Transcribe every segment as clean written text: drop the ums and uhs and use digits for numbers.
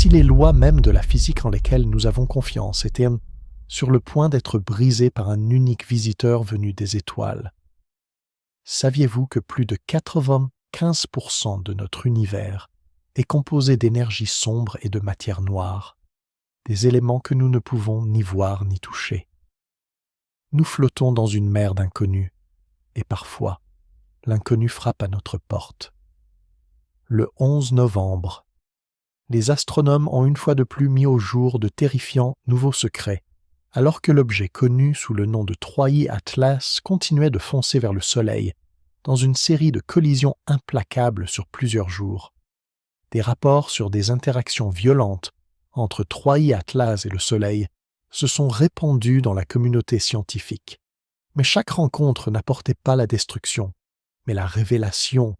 si les lois même de la physique en lesquelles nous avons confiance étaient sur le point d'être brisées par un unique visiteur venu des étoiles? Saviez-vous que plus de 95% de notre univers est composé d'énergie sombre et de matière noire, des éléments que nous ne pouvons ni voir ni toucher? Nous flottons dans une mer d'inconnu, et parfois, l'inconnu frappe à notre porte. Le 11 novembre, les astronomes ont une fois de plus mis au jour de terrifiants nouveaux secrets, alors que l'objet connu sous le nom de 3I Atlas continuait de foncer vers le Soleil, dans une série de collisions implacables sur plusieurs jours. Des rapports sur des interactions violentes entre 3I Atlas et le Soleil se sont répandus dans la communauté scientifique. Mais chaque rencontre n'apportait pas la destruction, mais la révélation.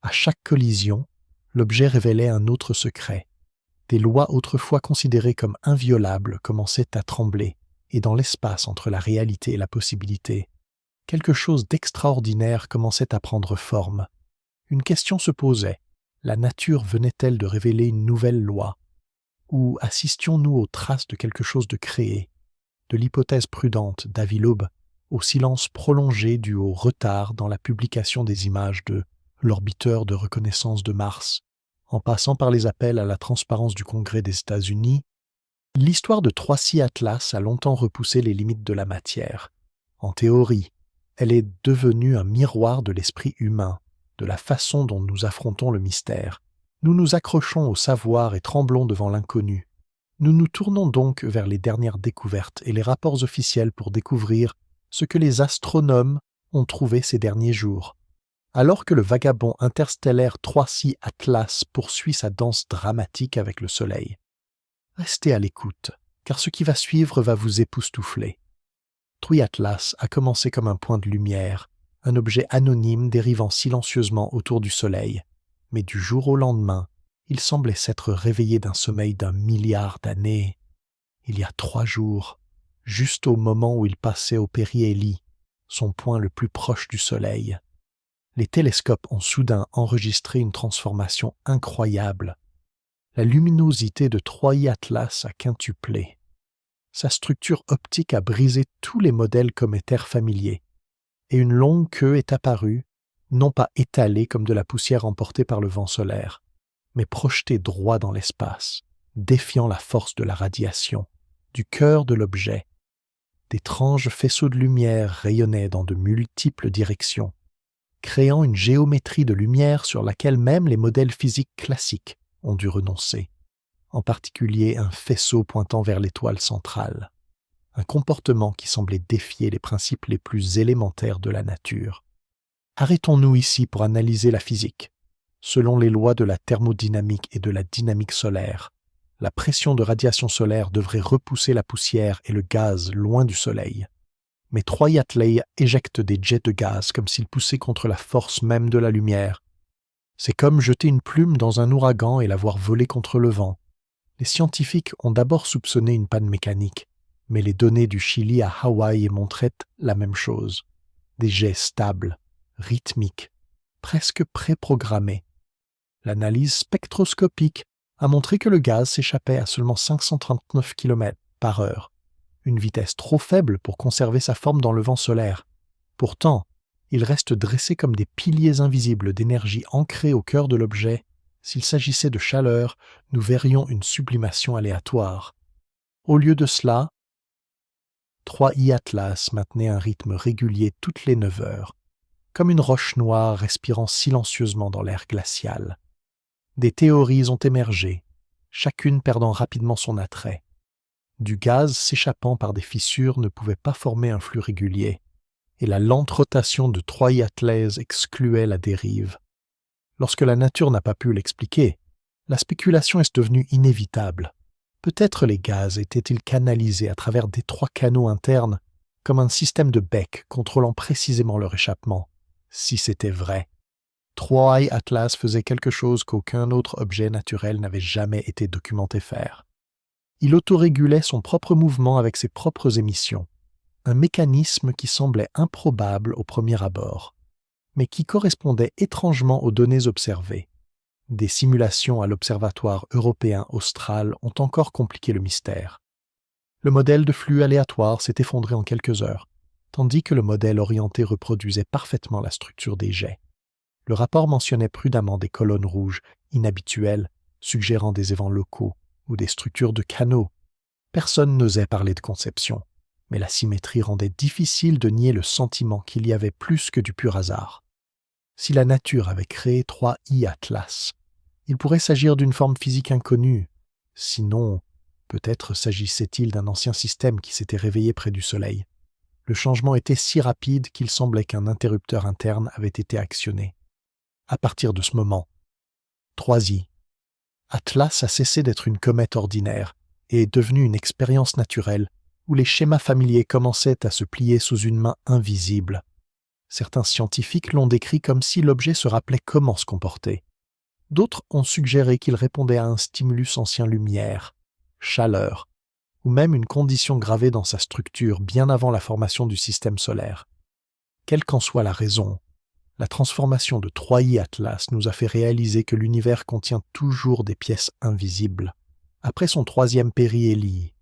À chaque collision, l'objet révélait un autre secret. Des lois autrefois considérées comme inviolables commençaient à trembler, et dans l'espace entre la réalité et la possibilité, quelque chose d'extraordinaire commençait à prendre forme. Une question se posait. La nature venait-elle de révéler une nouvelle loi? Ou assistions-nous aux traces de quelque chose de créé? De l'hypothèse prudente d'Avi Loeb au silence prolongé dû au retard dans la publication des images de l'orbiteur de reconnaissance de Mars, en passant par les appels à la transparence du Congrès des États-Unis, l'histoire de 3C Atlas a longtemps repoussé les limites de la matière. En théorie, elle est devenue un miroir de l'esprit humain, de la façon dont nous affrontons le mystère. Nous nous accrochons au savoir et tremblons devant l'inconnu. Nous nous tournons donc vers les dernières découvertes et les rapports officiels pour découvrir ce que les astronomes ont trouvé ces derniers jours. Alors que le vagabond interstellaire 3C Atlas poursuit sa danse dramatique avec le Soleil. Restez à l'écoute, car ce qui va suivre va vous époustoufler. 3I Atlas a commencé comme un point de lumière, un objet anonyme dérivant silencieusement autour du Soleil. Mais du jour au lendemain, il semblait s'être réveillé d'un sommeil d'1 milliard d'années. Il y a 3 jours, juste au moment où il passait au périhélie, son point le plus proche du Soleil. Les télescopes ont soudain enregistré une transformation incroyable. La luminosité de 3I Atlas a quintuplé. Sa structure optique a brisé tous les modèles cométaires familiers, et une longue queue est apparue, non pas étalée comme de la poussière emportée par le vent solaire, mais projetée droit dans l'espace, défiant la force de la radiation, du cœur de l'objet. D'étranges faisceaux de lumière rayonnaient dans de multiples directions, créant une géométrie de lumière sur laquelle même les modèles physiques classiques ont dû renoncer, en particulier un faisceau pointant vers l'étoile centrale, un comportement qui semblait défier les principes les plus élémentaires de la nature. Arrêtons-nous ici pour analyser la physique. Selon les lois de la thermodynamique et de la dynamique solaire, la pression de radiation solaire devrait repousser la poussière et le gaz loin du Soleil. Mais 3I Atlas éjecte des jets de gaz comme s'ils poussaient contre la force même de la lumière. C'est comme jeter une plume dans un ouragan et la voir voler contre le vent. Les scientifiques ont d'abord soupçonné une panne mécanique, mais les données du Chili à Hawaï montraient la même chose. Des jets stables, rythmiques, presque préprogrammés. L'analyse spectroscopique a montré que le gaz s'échappait à seulement 539 km/h, une vitesse trop faible pour conserver sa forme dans le vent solaire. Pourtant, il reste dressé comme des piliers invisibles d'énergie ancrés au cœur de l'objet. S'il s'agissait de chaleur, nous verrions une sublimation aléatoire. Au lieu de cela, 3I Atlas maintenait un rythme régulier toutes les 9 heures, comme une roche noire respirant silencieusement dans l'air glacial. Des théories ont émergé, chacune perdant rapidement son attrait. Du gaz s'échappant par des fissures ne pouvait pas former un flux régulier, et la lente rotation de 3I Atlas excluait la dérive. Lorsque la nature n'a pas pu l'expliquer, la spéculation est devenue inévitable. Peut-être les gaz étaient-ils canalisés à travers d'étroits canaux internes, comme un système de bec contrôlant précisément leur échappement. Si c'était vrai, 3I Atlas faisait quelque chose qu'aucun autre objet naturel n'avait jamais été documenté faire. Il autorégulait son propre mouvement avec ses propres émissions, un mécanisme qui semblait improbable au premier abord, mais qui correspondait étrangement aux données observées. Des simulations à l'Observatoire européen austral ont encore compliqué le mystère. Le modèle de flux aléatoire s'est effondré en quelques heures, tandis que le modèle orienté reproduisait parfaitement la structure des jets. Le rapport mentionnait prudemment des colonnes rouges inhabituelles, suggérant des évents locaux ou des structures de canaux. Personne n'osait parler de conception, mais la symétrie rendait difficile de nier le sentiment qu'il y avait plus que du pur hasard. Si la nature avait créé 3I Atlas, il pourrait s'agir d'une forme physique inconnue. Sinon, peut-être s'agissait-il d'un ancien système qui s'était réveillé près du Soleil. Le changement était si rapide qu'il semblait qu'un interrupteur interne avait été actionné. À partir de ce moment, 3I. Atlas a cessé d'être une comète ordinaire et est devenu une expérience naturelle où les schémas familiers commençaient à se plier sous une main invisible. Certains scientifiques l'ont décrit comme si l'objet se rappelait comment se comporter. D'autres ont suggéré qu'il répondait à un stimulus ancien lumière, chaleur, ou même une condition gravée dans sa structure bien avant la formation du système solaire. Quelle qu'en soit la raison, la transformation de 3I Atlas nous a fait réaliser que l'univers contient toujours des pièces invisibles. Après son troisième périhélie,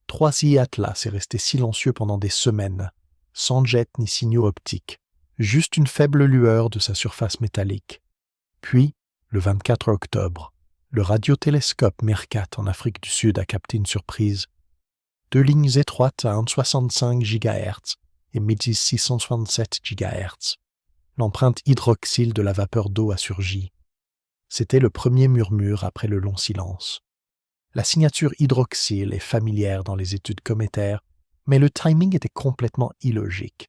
3I Atlas est resté silencieux pendant des semaines, sans jet ni signaux optiques, juste une faible lueur de sa surface métallique. Puis, le 24 octobre, le radiotélescope MERCAT en Afrique du Sud a capté une surprise. 2 lignes étroites à 1,65 GHz et 1667 GHz. L'empreinte hydroxyle de la vapeur d'eau a surgi. C'était le premier murmure après le long silence. La signature hydroxyle est familière dans les études cométaires, mais le timing était complètement illogique.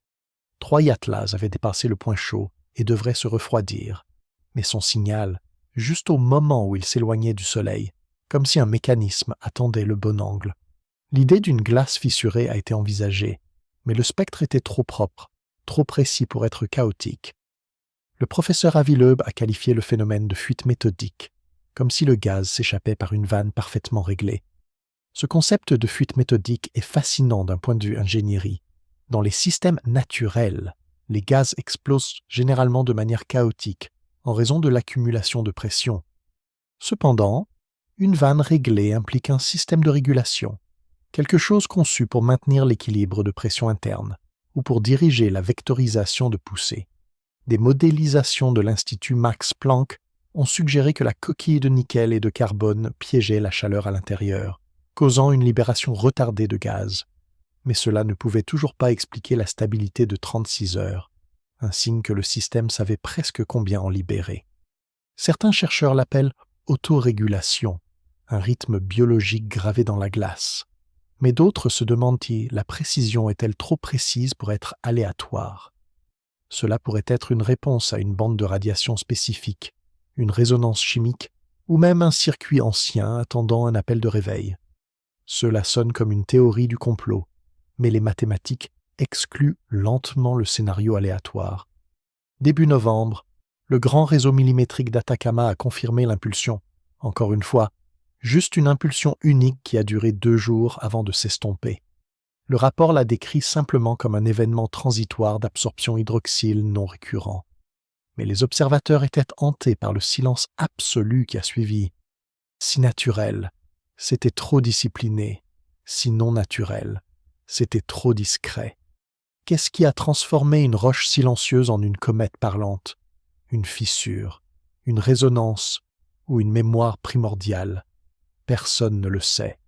3I Atlas avait dépassé le point chaud et devrait se refroidir, mais son signal, juste au moment où il s'éloignait du Soleil, comme si un mécanisme attendait le bon angle. L'idée d'une glace fissurée a été envisagée, mais le spectre était trop propre, trop précis pour être chaotique. Le professeur Avileub a qualifié le phénomène de fuite méthodique, comme si le gaz s'échappait par une vanne parfaitement réglée. Ce concept de fuite méthodique est fascinant d'un point de vue ingénierie. Dans les systèmes naturels, les gaz explosent généralement de manière chaotique, en raison de l'accumulation de pression. Cependant, une vanne réglée implique un système de régulation, quelque chose conçu pour maintenir l'équilibre de pression interne ou pour diriger la vectorisation de poussée. Des modélisations de l'Institut Max Planck ont suggéré que la coquille de nickel et de carbone piégeait la chaleur à l'intérieur, causant une libération retardée de gaz. Mais cela ne pouvait toujours pas expliquer la stabilité de 36 heures, un signe que le système savait presque combien en libérer. Certains chercheurs l'appellent autorégulation, un rythme biologique gravé dans la glace. Mais d'autres se demandent si la précision est-elle trop précise pour être aléatoire. Cela pourrait être une réponse à une bande de radiation spécifique, une résonance chimique ou même un circuit ancien attendant un appel de réveil. Cela sonne comme une théorie du complot, mais les mathématiques excluent lentement le scénario aléatoire. Début novembre, le grand réseau millimétrique d'Atacama a confirmé l'impulsion. Encore une fois, juste une impulsion unique qui a duré 2 jours avant de s'estomper. Le rapport la décrit simplement comme un événement transitoire d'absorption hydroxyle non récurrent. Mais les observateurs étaient hantés par le silence absolu qui a suivi. Si naturel, c'était trop discipliné. Si non naturel, c'était trop discret. Qu'est-ce qui a transformé une roche silencieuse en une comète parlante? Une fissure, une résonance ou une mémoire primordiale? Personne ne le sait.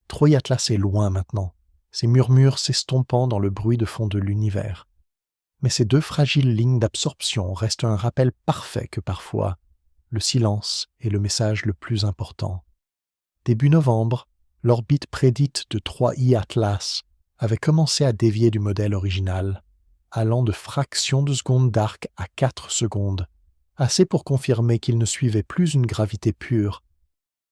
3I Atlas est loin maintenant, ses murmures s'estompant dans le bruit de fond de l'univers. Mais ces 2 fragiles lignes d'absorption restent un rappel parfait que parfois, le silence est le message le plus important. Début novembre, l'orbite prédite de 3I Atlas avait commencé à dévier du modèle original, allant de fractions de seconde d'arc à 4 secondes, assez pour confirmer qu'il ne suivait plus une gravité pure.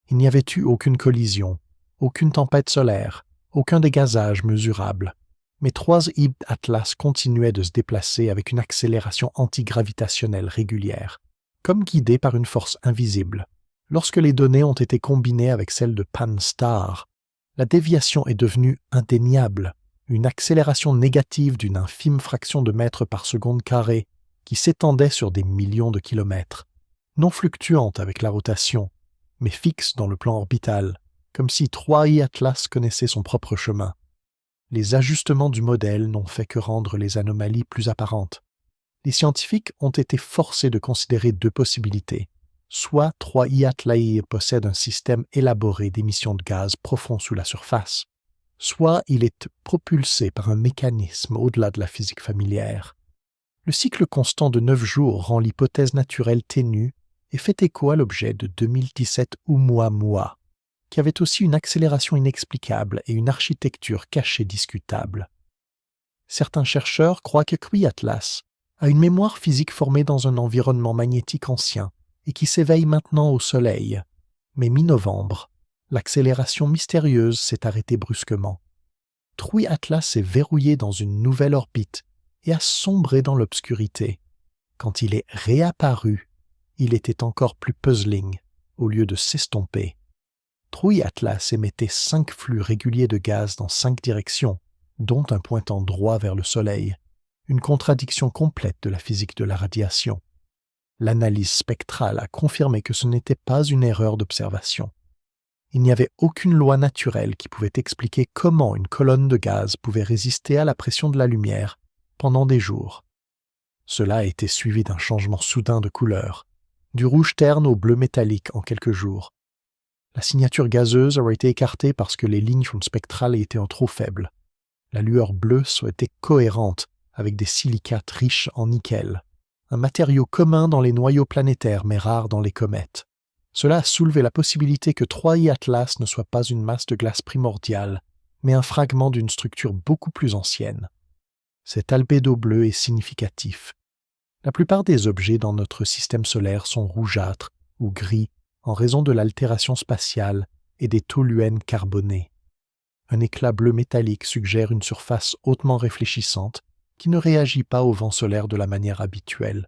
Il n'y avait eu aucune collision, aucune tempête solaire, aucun dégazage mesurable, mais 3I Atlas continuait de se déplacer avec une accélération antigravitationnelle régulière, comme guidé par une force invisible. Lorsque les données ont été combinées avec celles de Pan-STARRS, la déviation est devenue indéniable, une accélération négative d'une infime fraction de mètre par seconde carrée qui s'étendait sur des millions de kilomètres. non fluctuante avec la rotation, mais fixe dans le plan orbital, comme si 3i Atlas connaissait son propre chemin. Les ajustements du modèle n'ont fait que rendre les anomalies plus apparentes. Les scientifiques ont été forcés de considérer deux possibilités. Soit 3i Atlaï possède un système élaboré d'émissions de gaz profond sous la surface, soit il est propulsé par un mécanisme au-delà de la physique familière. Le cycle constant de 9 jours rend l'hypothèse naturelle ténue et fait écho à l'objet de 2017 Oumuamua, qui avait aussi une accélération inexplicable et une architecture cachée discutable. Certains chercheurs croient que Cruy Atlas a une mémoire physique formée dans un environnement magnétique ancien et qui s'éveille maintenant au Soleil. Mais mi-novembre, l'accélération mystérieuse s'est arrêtée brusquement. Cruy Atlas est verrouillé dans une nouvelle orbite et a sombré dans l'obscurité. Quand il est réapparu, il était encore plus puzzling au lieu de s'estomper. Cruy Atlas émettait 5 flux réguliers de gaz dans 5 directions, dont un pointant droit vers le Soleil, une contradiction complète de la physique de la radiation. L'analyse spectrale a confirmé que ce n'était pas une erreur d'observation. Il n'y avait aucune loi naturelle qui pouvait expliquer comment une colonne de gaz pouvait résister à la pression de la lumière pendant des jours. Cela a été suivi d'un changement soudain de couleur, du rouge terne au bleu métallique en quelques jours. La signature gazeuse aurait été écartée parce que les lignes spectrales étaient trop faibles. La lueur bleue était cohérente avec des silicates riches en nickel, un matériau commun dans les noyaux planétaires mais rare dans les comètes. Cela a soulevé la possibilité que 3i Atlas ne soit pas une masse de glace primordiale, mais un fragment d'une structure beaucoup plus ancienne. Cet albédo bleu est significatif. La plupart des objets dans notre système solaire sont rougeâtres ou gris en raison de l'altération spatiale et des toluènes carbonés. Un éclat bleu métallique suggère une surface hautement réfléchissante qui ne réagit pas au vent solaire de la manière habituelle,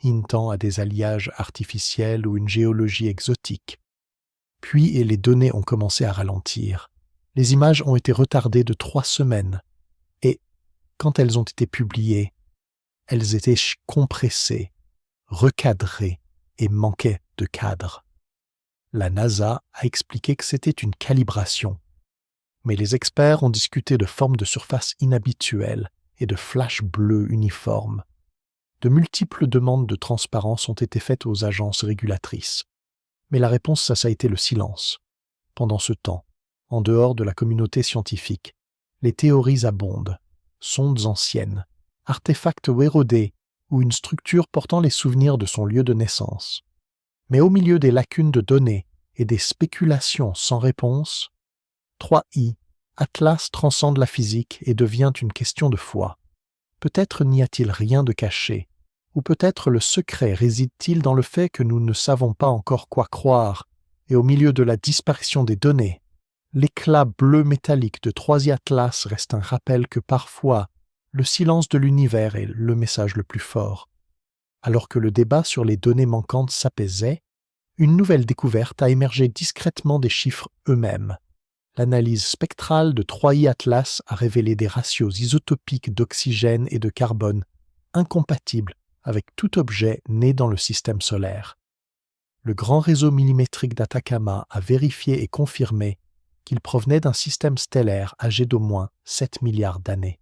hintant à des alliages artificiels ou une géologie exotique. Puis les données ont commencé à ralentir. Les images ont été retardées de 3 semaines et, quand elles ont été publiées, elles étaient compressées, recadrées et manquaient de cadre. La NASA a expliqué que c'était une calibration, mais les experts ont discuté de formes de surface inhabituelles et de flashs bleus uniformes. De multiples demandes de transparence ont été faites aux agences régulatrices. Mais la réponse, ça a été le silence. Pendant ce temps, en dehors de la communauté scientifique, les théories abondent, sondes anciennes, artefacts érodés ou une structure portant les souvenirs de son lieu de naissance. Mais au milieu des lacunes de données et des spéculations sans réponse, 3i, Atlas transcende la physique et devient une question de foi. Peut-être n'y a-t-il rien de caché, ou peut-être le secret réside-t-il dans le fait que nous ne savons pas encore quoi croire, et au milieu de la disparition des données, l'éclat bleu métallique de 3i Atlas reste un rappel que parfois, le silence de l'univers est le message le plus fort. Alors que le débat sur les données manquantes s'apaisait, une nouvelle découverte a émergé discrètement des chiffres eux-mêmes. L'analyse spectrale de 3i Atlas a révélé des ratios isotopiques d'oxygène et de carbone incompatibles avec tout objet né dans le système solaire. Le grand réseau millimétrique d'Atacama a vérifié et confirmé qu'il provenait d'un système stellaire âgé d'au moins 7 milliards d'années,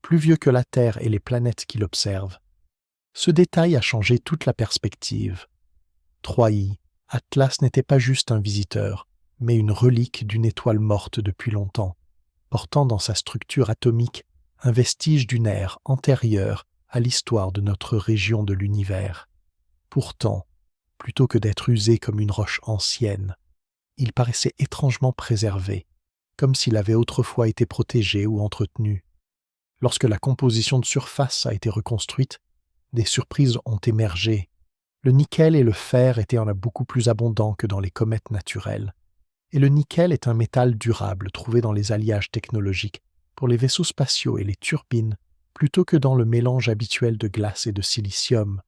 plus vieux que la Terre et les planètes qui l'observent. Ce détail a changé toute la perspective. 3i, Atlas n'était pas juste un visiteur, mais une relique d'une étoile morte depuis longtemps, portant dans sa structure atomique un vestige d'une ère antérieure à l'histoire de notre région de l'univers. Pourtant, plutôt que d'être usé comme une roche ancienne, il paraissait étrangement préservé, comme s'il avait autrefois été protégé ou entretenu. Lorsque la composition de surface a été reconstruite, des surprises ont émergé. Le nickel et le fer étaient beaucoup plus abondants que dans les comètes naturelles. Et le nickel est un métal durable trouvé dans les alliages technologiques pour les vaisseaux spatiaux et les turbines, plutôt que dans le mélange habituel de glace et de silicium.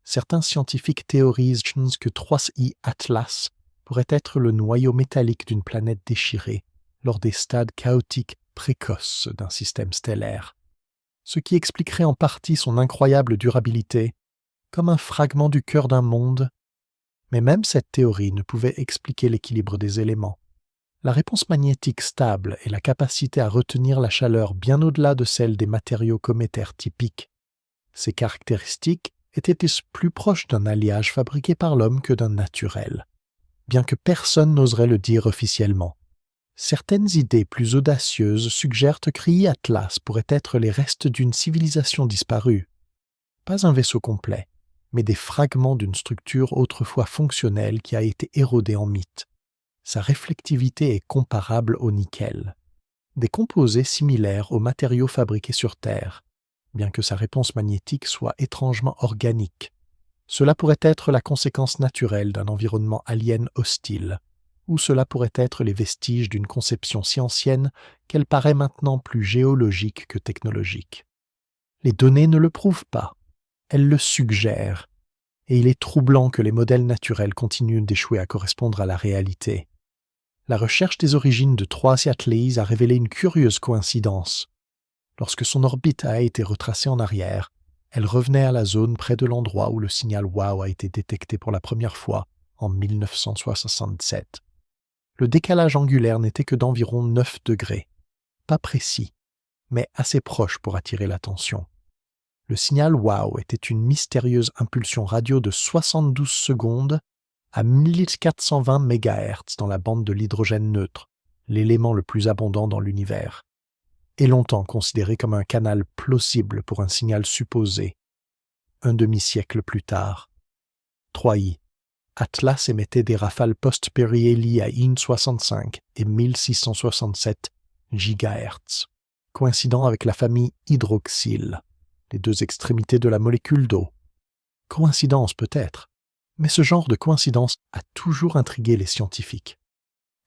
Certains scientifiques théorisent que 3i Atlas pourrait être le noyau métallique d'une planète déchirée lors des stades chaotiques précoces d'un système stellaire, ce qui expliquerait en partie son incroyable durabilité, comme un fragment du cœur d'un monde Mais même cette théorie ne pouvait expliquer l'équilibre des éléments. La réponse magnétique stable et la capacité à retenir la chaleur bien au-delà de celle des matériaux cométaires typiques. Ces caractéristiques étaient plus proches d'un alliage fabriqué par l'homme que d'un naturel, bien que personne n'oserait le dire officiellement. Certaines idées plus audacieuses suggèrent que Kri'i Atlas pourrait être les restes d'une civilisation disparue. Pas un vaisseau complet, mais des fragments d'une structure autrefois fonctionnelle qui a été érodée en mythe. Sa réflectivité est comparable au nickel. Des composés similaires aux matériaux fabriqués sur Terre, bien que sa réponse magnétique soit étrangement organique. Cela pourrait être la conséquence naturelle d'un environnement alien hostile, ou cela pourrait être les vestiges d'une conception si ancienne qu'elle paraît maintenant plus géologique que technologique. Les données ne le prouvent pas, elles le suggèrent, et il est troublant que les modèles naturels continuent d'échouer à correspondre à la réalité. La recherche des origines de 3 Atlas a révélé une curieuse coïncidence. Lorsque son orbite a été retracée en arrière, elle revenait à la zone près de l'endroit où le signal WOW a été détecté pour la première fois en 1967. Le décalage angulaire n'était que d'environ 9 degrés. Pas précis, mais assez proche pour attirer l'attention. Le signal WOW était une mystérieuse impulsion radio de 72 secondes à 1420 MHz dans la bande de l'hydrogène neutre, l'élément le plus abondant dans l'univers, et longtemps considéré comme un canal plausible pour un signal supposé. Un demi-siècle plus tard, 3i, Atlas émettait des rafales post-périhélies à IN65 et 1667 GHz, coïncidant avec la famille hydroxyle, les 2 extrémités de la molécule d'eau. Coïncidence peut-être, mais ce genre de coïncidence a toujours intrigué les scientifiques.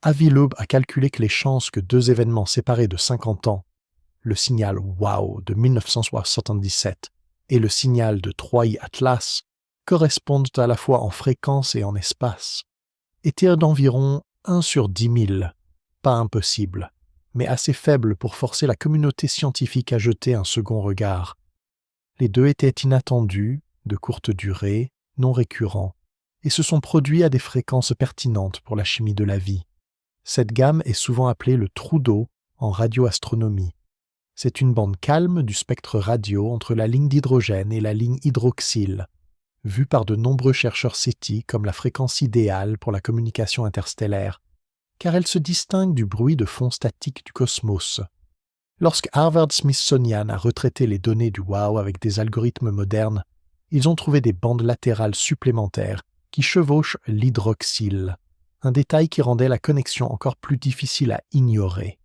Avi Loeb a calculé que les chances que 2 événements séparés de 50 ans, le signal WOW de 1977 et le signal de 3i Atlas, correspondent à la fois en fréquence et en espace, étaient d'environ 1 sur 10 000, pas impossible, mais assez faible pour forcer la communauté scientifique à jeter un second regard. Les 2 étaient inattendus, de courte durée, non récurrents, et se sont produits à des fréquences pertinentes pour la chimie de la vie. Cette gamme est souvent appelée le trou d'eau en radioastronomie. C'est une bande calme du spectre radio entre la ligne d'hydrogène et la ligne hydroxyle, vue par de nombreux chercheurs SETI comme la fréquence idéale pour la communication interstellaire, car elle se distingue du bruit de fond statique du cosmos. Lorsque Harvard-Smithsonian a retraité les données du WOW avec des algorithmes modernes, ils ont trouvé des bandes latérales supplémentaires qui chevauchent l'hydroxyle, un détail qui rendait la connexion encore plus difficile à ignorer.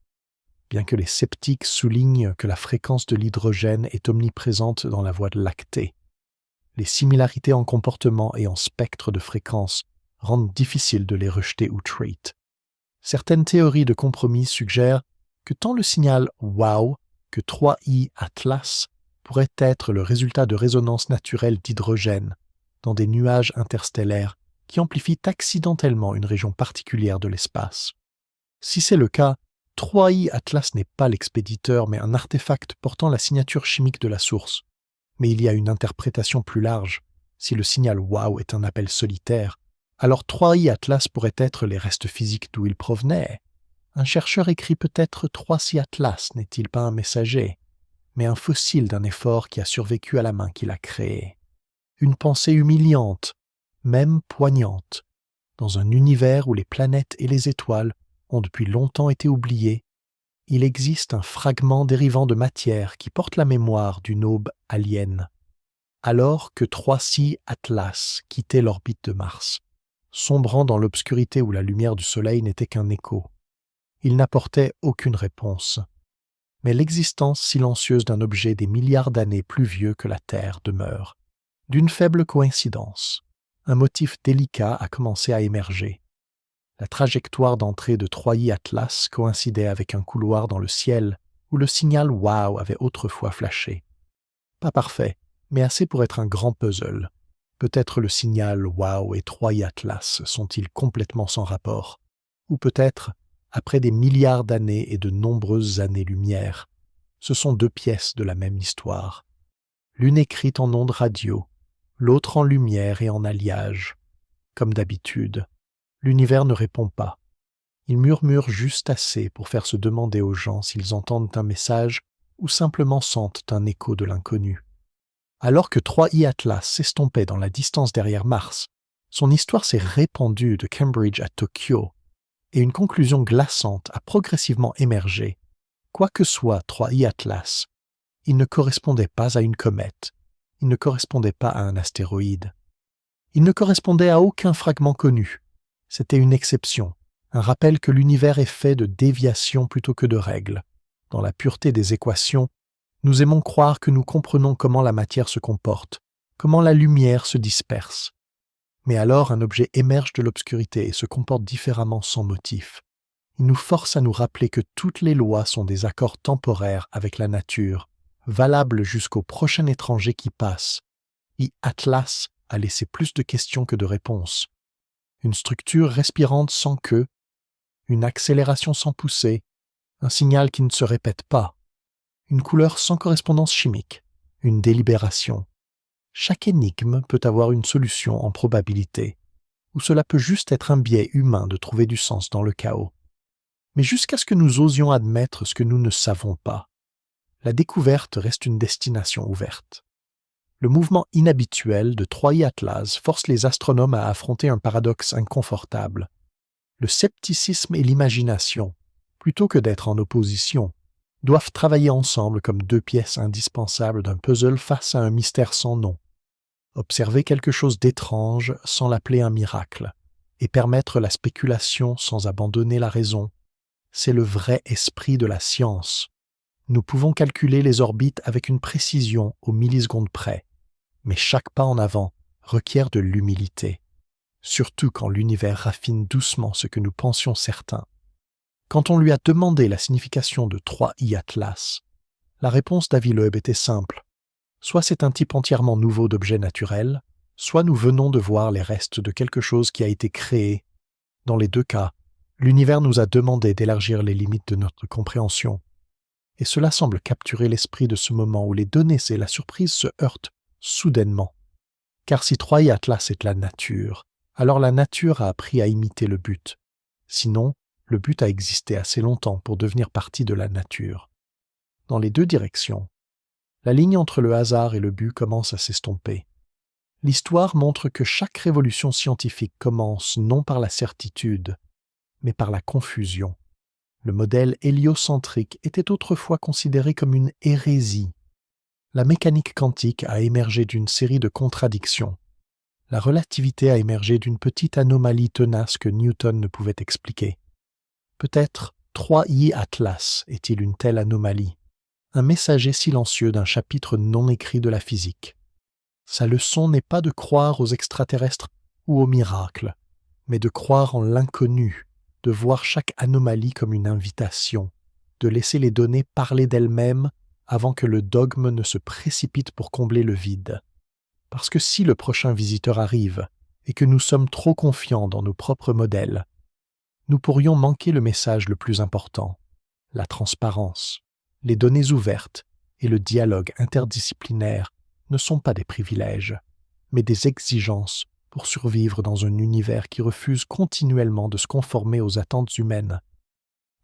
Bien que les sceptiques soulignent que la fréquence de l'hydrogène est omniprésente dans la Voie lactée, les similarités en comportement et en spectre de fréquence rendent difficile de les rejeter outright. Certaines théories de compromis suggèrent que tant le signal WOW que 3i Atlas pourrait être le résultat de résonances naturelles d'hydrogène dans des nuages interstellaires qui amplifient accidentellement une région particulière de l'espace. Si c'est le cas, 3i Atlas n'est pas l'expéditeur mais un artefact portant la signature chimique de la source. Mais il y a une interprétation plus large. Si le signal WOW est un appel solitaire, alors 3i Atlas pourrait être les restes physiques d'où il provenait. Un chercheur écrit peut-être 3i Atlas n'est-il pas un messager, mais un fossile d'un effort qui a survécu à la main qui l'a créé. Une pensée humiliante, même poignante, dans un univers où les planètes et les étoiles ont depuis longtemps été oubliées, il existe un fragment dérivant de matière qui porte la mémoire d'une aube alien, alors que 3i Atlas quittait l'orbite de Mars, sombrant dans l'obscurité où la lumière du Soleil n'était qu'un écho. Il n'apportait aucune réponse, mais l'existence silencieuse d'un objet des milliards d'années plus vieux que la Terre demeure. D'une faible coïncidence, un motif délicat a commencé à émerger. La trajectoire d'entrée de 3i Atlas coïncidait avec un couloir dans le ciel où le signal WOW avait autrefois flashé. Pas parfait, mais assez pour être un grand puzzle. Peut-être le signal WOW et 3i Atlas sont-ils complètement sans rapport, ou peut-être, après des milliards d'années et de nombreuses années-lumière, ce sont 2 pièces de la même histoire. L'une écrite en ondes radio, l'autre en lumière et en alliage. Comme d'habitude, l'univers ne répond pas. Il murmure juste assez pour faire se demander aux gens s'ils entendent un message ou simplement sentent un écho de l'inconnu. Alors que 3I Atlas s'estompait dans la distance derrière Mars, son histoire s'est répandue de Cambridge à Tokyo, et une conclusion glaçante a progressivement émergé. Quoi que soit 3I Atlas, il ne correspondait pas à une comète, il ne correspondait pas à un astéroïde. Il ne correspondait à aucun fragment connu. C'était une exception, un rappel que l'univers est fait de déviations plutôt que de règles. Dans la pureté des équations, nous aimons croire que nous comprenons comment la matière se comporte, comment la lumière se disperse. Mais alors un objet émerge de l'obscurité et se comporte différemment sans motif. Il nous force à nous rappeler que toutes les lois sont des accords temporaires avec la nature, valables jusqu'au prochain étranger qui passe. Et Atlas a laissé plus de questions que de réponses. Une structure respirante sans queue, une accélération sans poussée, un signal qui ne se répète pas, une couleur sans correspondance chimique, une délibération. Chaque énigme peut avoir une solution en probabilité, ou cela peut juste être un biais humain de trouver du sens dans le chaos. Mais jusqu'à ce que nous osions admettre ce que nous ne savons pas, la découverte reste une destination ouverte. Le mouvement inhabituel de 3I Atlas force les astronomes à affronter un paradoxe inconfortable. Le scepticisme et l'imagination, plutôt que d'être en opposition, doivent travailler ensemble comme deux pièces indispensables d'un puzzle face à un mystère sans nom. Observer quelque chose d'étrange sans l'appeler un miracle, et permettre la spéculation sans abandonner la raison, c'est le vrai esprit de la science. Nous pouvons calculer les orbites avec une précision aux millisecondes près, mais chaque pas en avant requiert de l'humilité, surtout quand l'univers raffine doucement ce que nous pensions certain. Quand on lui a demandé la signification de 3I Atlas, la réponse d'Avi Loeb était simple. Soit c'est un type entièrement nouveau d'objets naturels, soit nous venons de voir les restes de quelque chose qui a été créé. Dans les deux cas, l'univers nous a demandé d'élargir les limites de notre compréhension. Et cela semble capturer l'esprit de ce moment où les données et la surprise se heurtent soudainement. Car si 3I Atlas est la nature, alors la nature a appris à imiter le but. Sinon, le but a existé assez longtemps pour devenir partie de la nature. Dans les deux directions, la ligne entre le hasard et le but commence à s'estomper. L'histoire montre que chaque révolution scientifique commence non par la certitude, mais par la confusion. Le modèle héliocentrique était autrefois considéré comme une hérésie. La mécanique quantique a émergé d'une série de contradictions. La relativité a émergé d'une petite anomalie tenace que Newton ne pouvait expliquer. Peut-être 3I Atlas est-il une telle anomalie, un messager silencieux d'un chapitre non écrit de la physique. Sa leçon n'est pas de croire aux extraterrestres ou aux miracles, mais de croire en l'inconnu, de voir chaque anomalie comme une invitation, de laisser les données parler d'elles-mêmes avant que le dogme ne se précipite pour combler le vide. Parce que si le prochain visiteur arrive et que nous sommes trop confiants dans nos propres modèles, nous pourrions manquer le message le plus important, la transparence. Les données ouvertes et le dialogue interdisciplinaire ne sont pas des privilèges, mais des exigences pour survivre dans un univers qui refuse continuellement de se conformer aux attentes humaines.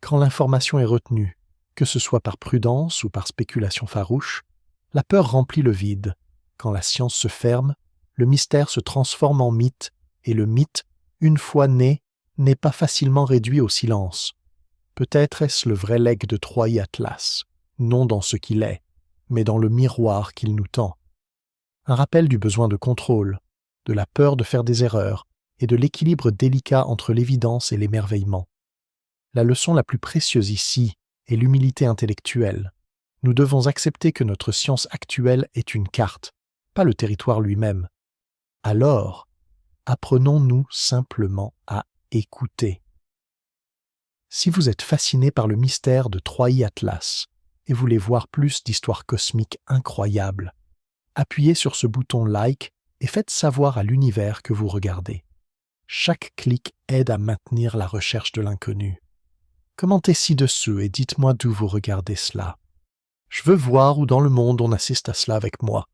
Quand l'information est retenue, que ce soit par prudence ou par spéculation farouche, la peur remplit le vide. Quand la science se ferme, le mystère se transforme en mythe, et le mythe, une fois né, n'est pas facilement réduit au silence. Peut-être est-ce le vrai legs de 3I Atlas, non dans ce qu'il est, mais dans le miroir qu'il nous tend. Un rappel du besoin de contrôle, de la peur de faire des erreurs et de l'équilibre délicat entre l'évidence et l'émerveillement. La leçon la plus précieuse ici est l'humilité intellectuelle. Nous devons accepter que notre science actuelle est une carte, pas le territoire lui-même. Alors, apprenons-nous simplement à écouter. Si vous êtes fasciné par le mystère de 3I Atlas et voulez voir plus d'histoires cosmiques incroyables, appuyez sur ce bouton like et faites savoir à l'univers que vous regardez. Chaque clic aide à maintenir la recherche de l'inconnu. Commentez ci-dessous et dites-moi d'où vous regardez cela. Je veux voir où dans le monde on assiste à cela avec moi.